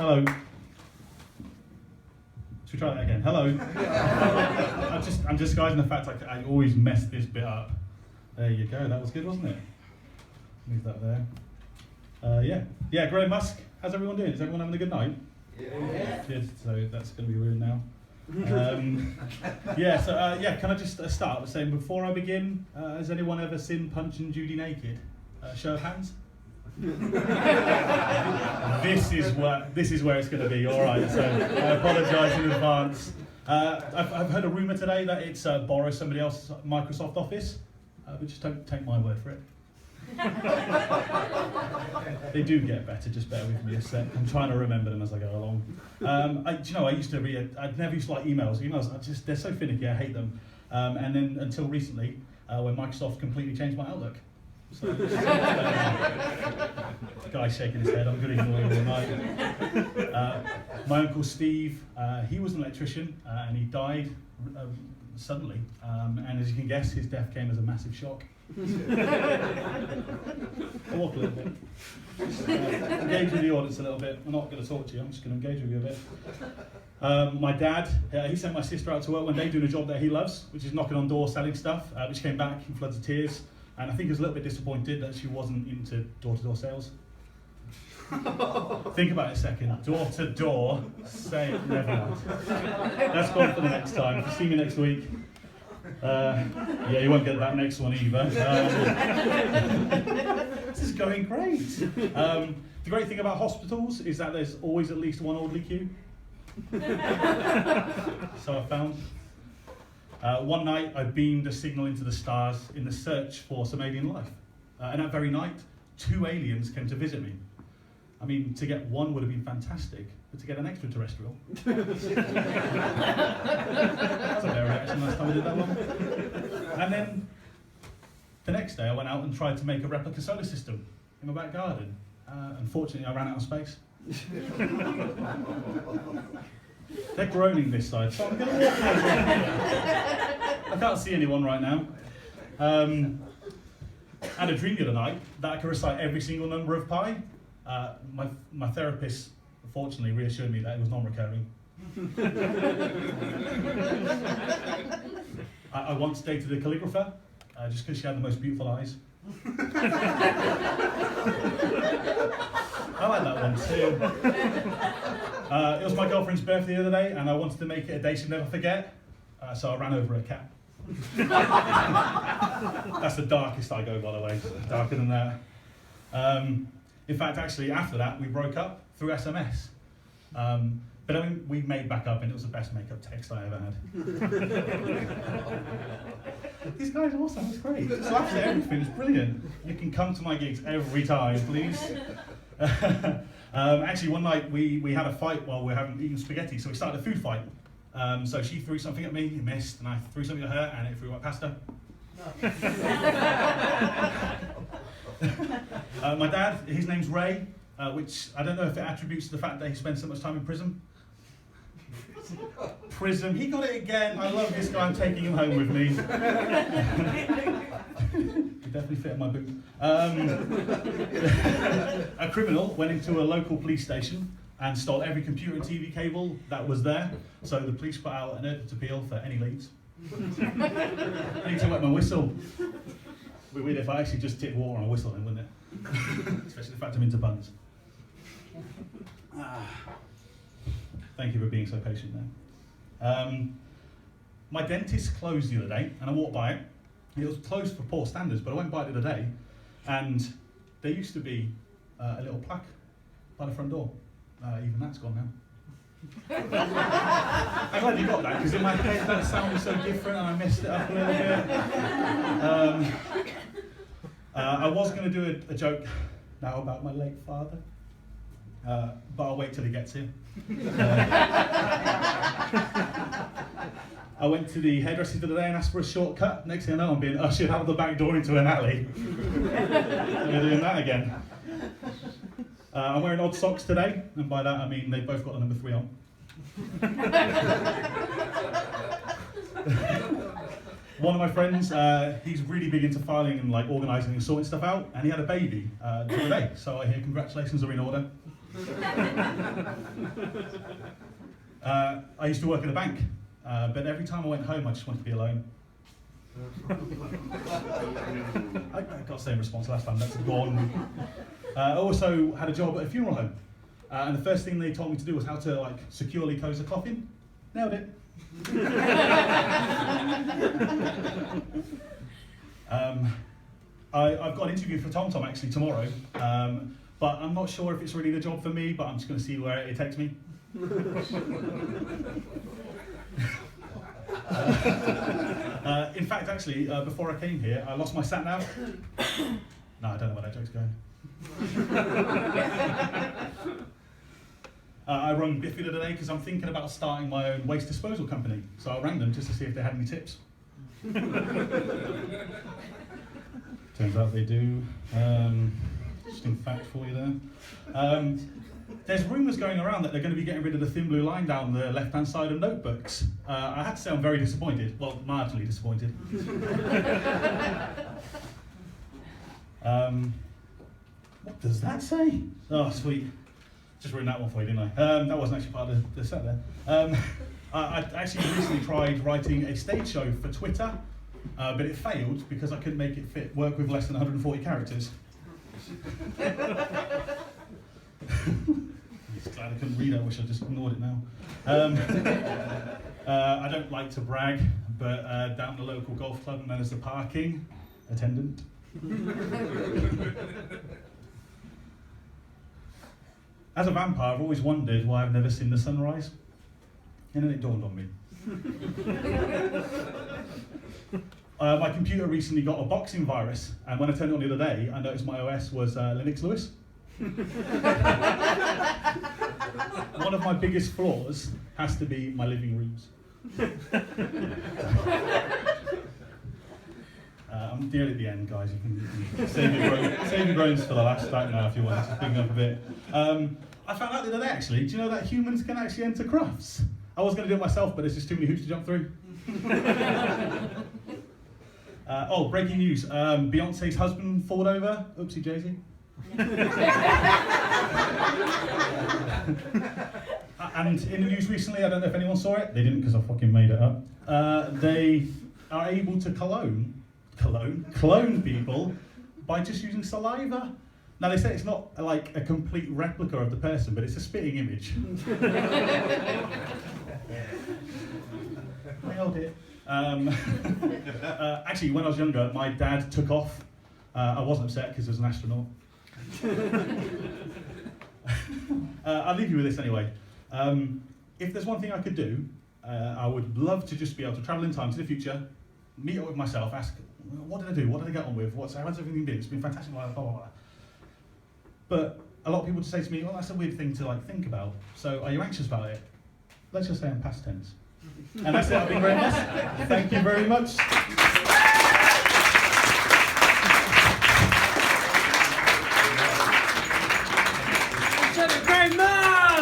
Hello. Should we try that again? Hello. I'm disguising the fact I always mess this bit up. There you go. That was good, wasn't it? Leave that there. Yeah. Great, Musk. How's everyone doing? Is everyone having a good night? Yeah. Good. So that's going to be ruined now. Can I just start by saying, before I begin, has anyone ever seen Punch and Judy naked? Show of hands. This is where it's going to be. All right. So I apologise in advance. I've heard a rumour today that it's borrow somebody else's Microsoft Office, but just don't take my word for it. They do get better, just bear with me a sec. I'm trying to remember them as I go along. I used to read, I never used to like emails. They're so finicky, I hate them. And then until recently, when Microsoft completely changed my Outlook. So, guy's shaking his head, I'm going to ignore him all night. My uncle Steve, he was an electrician and he died suddenly. And as you can guess, his death came as a massive shock. I'll walk a little bit. Engage with the audience a little bit. I'm not going to talk to you, I'm just going to engage with you a bit. My dad, he sent my sister out to work one day doing a job that he loves, which is knocking on doors, selling stuff, which came back in floods of tears. And I think he was a little bit disappointed that she wasn't into door-to-door sales. Think about it a second. Door-to-door sales, never mind. That's gone for the next time. See me next week. You won't get that next one either. This is going great. The great thing about hospitals is that there's always at least one orderly queue. So I found. One night I beamed a signal into the stars in the search for some alien life. And that very night, 2 aliens came to visit me. I mean, to get one would have been fantastic, but to get an extraterrestrial. That's a better reaction last time I did that one. And then the next day I went out and tried to make a replica solar system in my back garden. Unfortunately, I ran out of space. They're groaning this side, so I'm going to walk over. I can't see anyone right now. I had a dream the other night that I could recite every single number of pi. My therapist, fortunately, reassured me that it was non-recurring. I once dated a calligrapher, just because she had the most beautiful eyes. I like that one too. It was my girlfriend's birthday the other day, and I wanted to make it a day she'd never forget, so I ran over a cat. That's the darkest I go, by the way, darker than that. In fact, actually, after that, we broke up through SMS. But I mean, we made back up, and it was the best makeup text I ever had. This guy's awesome, it's great. Just laughs at everything, it's brilliant. You can come to my gigs every time, please. Actually, one night we had a fight while we were eating spaghetti, so we started a food fight. So she threw something at me, it missed, and I threw something at her, and it flew right past her. My dad, his name's Ray, which I don't know if it attributes to the fact that he spent so much time in prison. Prism, he got it again. I love this guy, I'm taking him home with me. He definitely fit in my boot. A criminal went into a local police station and stole every computer and TV cable that was there. So the police put out an urgent appeal for any leads. I need to wet my whistle. It'd be weird if I actually just tipped water on a whistle then, wouldn't it? Especially the fact I'm into buns. Thank you for being so patient there. My dentist closed the other day, and I walked by it. It was closed for poor standards, but I went by it the other day, and there used to be a little plaque by the front door. Even that's gone now. I'm glad you got that, because in my head that sounded so different, and I messed it up a little bit. I was going to do a joke now about my late father, but I'll wait till he gets here. I went to the hairdresser the other day and asked for a shortcut. Next thing I know, I'm being ushered out the back door into an alley. We're doing that again. I'm wearing odd socks today, and by that I mean they've both got the number 3 on. One of my friends, he's really big into filing and like organising and sorting stuff out, and he had a baby the other day, so I hear congratulations are in order. I used to work at a bank, but every time I went home, I just wanted to be alone. I got the same response last time, that's gone. I also had a job at a funeral home, and the first thing they told me to do was how to securely close a coffin. Nailed it. I've got an interview for TomTom actually tomorrow, but I'm not sure if it's really the job for me, but I'm just going to see where it takes me. In fact, actually, before I came here, I lost my sat-nav. No, I don't know where that joke's going. I rang Biffy the other day because I'm thinking about starting my own waste disposal company. So I rang them just to see if they had any tips. Turns out they do. Interesting fact for you there. There's rumours going around that they're going to be getting rid of the thin blue line down the left-hand side of notebooks. I had to say I'm very disappointed. Well, marginally disappointed. What does that say? Oh, sweet. Just ruined that one for you, didn't I? That wasn't actually part of the set there. I actually recently tried writing a stage show for Twitter, but it failed because I couldn't make it work with less than 140 characters. I'm just glad I couldn't read it. I wish I just ignored it now. I don't like to brag, but down the local golf club, I'm known as the parking attendant. As a vampire, I've always wondered why I've never seen the sunrise, and then it dawned on me. My computer recently got a boxing virus, and when I turned it on the other day, I noticed my OS was Linux Lewis. One of my biggest flaws has to be my living rooms. I'm nearly at the end, guys. You can save your groans for the last night now if you want. Just picking up a bit. I found out the other day, actually. Do you know that humans can actually enter crafts? I was going to do it myself, but there's just too many hoops to jump through. Oh, breaking news. Beyonce's husband falled over. Oopsie Daisy. And in the news recently, I don't know if anyone saw it. They didn't because I fucking made it up. They are able to clone people by just using saliva. Now they say it's not like a complete replica of the person, but it's a spitting image. Nailed it. Actually, when I was younger, my dad took off. I wasn't upset because he was an astronaut. I'll leave you with this anyway. If there's one thing I could do, I would love to just be able to travel in time to the future, meet up with myself, ask, what did I do? What did I get on with? How's everything been? It's been fantastic. Blah, blah, blah. But a lot of people just say to me, well, that's a weird thing to think about. So are you anxious about it? Let's just say I'm past tense. And that's it. I've been very much. Thank you very much. Great man!